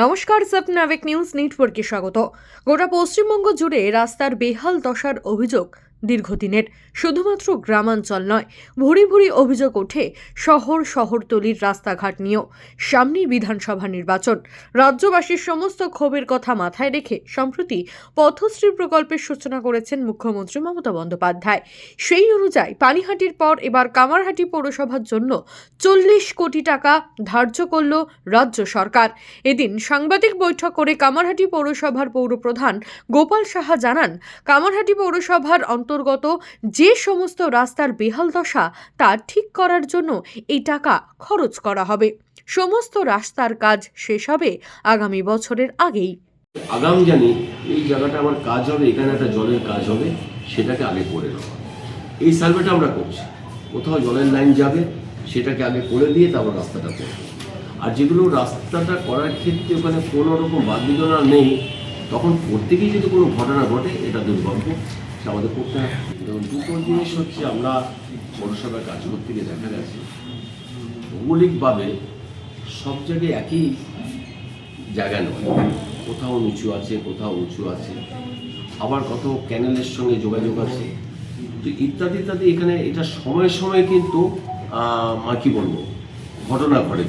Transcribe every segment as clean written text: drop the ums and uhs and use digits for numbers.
নমস্কার, সাপনাভিক নিউজ নেটওয়ার্কে স্বাগত। গোটা পশ্চিমবঙ্গ জুড়ে রাস্তার বেহাল দশার অভিযোগ দীর্ঘদিনের। শুধুমাত্র গ্রামাঞ্চল নয়, ভুরি ভুরি অভিযোগ ওঠে শহরতলির রাস্তাঘাট নিয়েও। সামনেই বিধানসভা নির্বাচন। রাজ্যবাসীর সমস্ত ক্ষোভের কথা মাথায় রেখে সম্প্রতি পথশ্রী প্রকল্পের সূচনা করেছেন মুখ্যমন্ত্রী মমতা বন্দ্যোপাধ্যায়। সেই অনুযায়ী পানিহাটির পর এবার কামারহাটি পৌরসভার জন্য 40 কোটি টাকা ধার্য করল রাজ্য সরকার। এদিন সাংবাদিক বৈঠক করে কামারহাটি পৌরসভার পৌরপ্রধান গোপাল সাহা জানান, কামারহাটি পৌরসভার অন্তর্গত যে সমস্ত রাস্তার বেহাল দশা তা ঠিক করার জন্য এই টাকা খরচ করা হবে। সমস্ত রাস্তার কাজ শেষ হবে আগামী বছরের আগেই। আগাম জানি এই জায়গাটা আমার কাজ হবে, এখানে একটা জলের কাজ হবে, সেটাকে আগে করে নেওয়া। এই সার্ভেটা আমরা করছি, কোথাও জলের লাইন যাবে সেটাকে আগে করে দিয়ে তারপর রাস্তাটা করব। আর যেগুলো রাস্তাটা করার ক্ষেত্রে ওখানে কোনো রকম বাদ বিধান নেই, তখন করতে গিয়ে যদি কোনো ঘটনা ঘটে এটা দুর্ভাগ্য, সে আমাদের করতে হয়। যেমন দুটো জিনিস হচ্ছে, আমরা পৌরসভার কাজ করতে গিয়ে দেখা গেছে ভৌগোলিকভাবে সব জায়গায় একই জায়গা নয়, কোথাও নিচু আছে, কোথাও উঁচু আছে, আবার কত ক্যানেলের সঙ্গে যোগাযোগ আছে, তো ইত্যাদি ইত্যাদি। এখানে এটা সময়ে সময়ে কিন্তু কি বলবো ঘটনা ঘটে।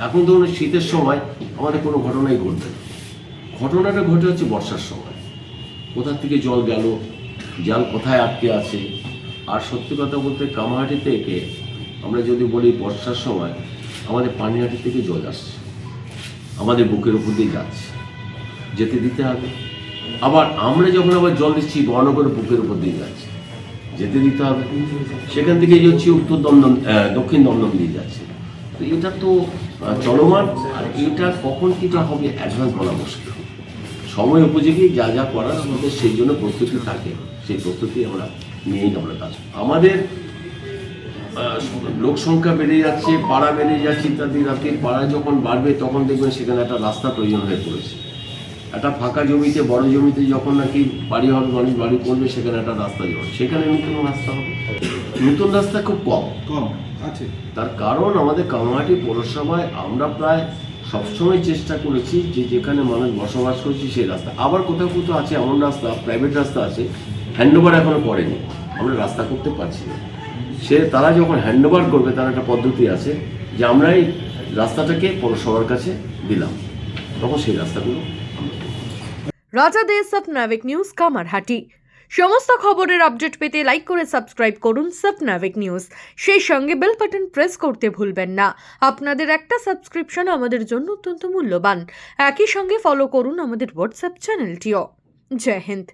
এখন ধরুন শীতের সময় আমাদের কোনো ঘটনাই ঘটবে না, ঘটনাটা ঘটে হচ্ছে বর্ষার সময়। কোথা থেকে জল গেল, জল কোথায় আটকে আছে। আর সত্যি কথা বলতে কামারহাটি থেকে আমরা যদি বলি বর্ষার সময় আমাদের পানিহাটি থেকে জল আসছে, আমাদের বুকের উপর দিয়ে যাচ্ছে, যেতে দিতে হবে। আবার আমরা যখন আবার জল দিচ্ছি মহানগরের বুকের উপর দিয়ে যাচ্ছে, যেতে দিতে হবে। সেখান থেকে হচ্ছে উত্তর দমদম, দক্ষিণ দমদম দিয়ে যাচ্ছে। তো এটা তো চলমান, আর এটা কখন কিটা হবে অ্যাডভান্স বলা মুশকিল। সময় উপযোগী যা যা করার আমাদের সেই জন্য প্রস্তুতি থাকে, সেই প্রস্তুতি আমরা নিয়েই আমরা কাজ। আমাদের লোক সংখ্যা বেড়ে যাচ্ছে, পাড়া বেড়ে যাচ্ছে ইত্যাদি। রাতের পাড়া যখন বাড়বে তখন দেখবেন সেখানে একটা রাস্তা প্রয়োজন হয়ে পড়েছে। একটা ফাঁকা জমিতে, বড় জমিতে যখন নাকি বাড়ি হবে, মানুষ বাড়ি করবে, সেখানে একটা রাস্তা যাবে, সেখানে নতুন রাস্তা হবে। নতুন রাস্তা খুব কম আছে। তার কারণ আমাদের কামারহাটি পৌরসভায় আমরা প্রায় সবসময় চেষ্টা করেছি যে যেখানে মানুষ বসবাস করছে সেই রাস্তা। আবার কোথাও কোথাও আছে এমন রাস্তা, প্রাইভেট রাস্তা আছে, হ্যান্ডওভার এখনো করেনি, আমরা রাস্তা করতে পারছি না। তারা যখন হ্যান্ডওভার করবে তার একটা পদ্ধতি আছে যে আমরা এই রাস্তাটাকে পৌরসভার কাছে দিলাম, তখন সেই রাস্তাগুলো। রাজা দে, সাপনাভিক নিউজ, কামারহাটি। সমস্ত খবরের আপডেট পেতে লাইক করে সাবস্ক্রাইব করুন সাপনাভিক নিউজ। সেই সঙ্গে বেল বাটন প্রেস করতে ভুলবেন না। আপনাদের একটা সাবস্ক্রিপশন আমাদের জন্য অত্যন্ত মূল্যবান। একই সঙ্গে ফলো করুন আমাদের হোয়াটসঅ্যাপ চ্যানেলটিও। জয় হিন্দ।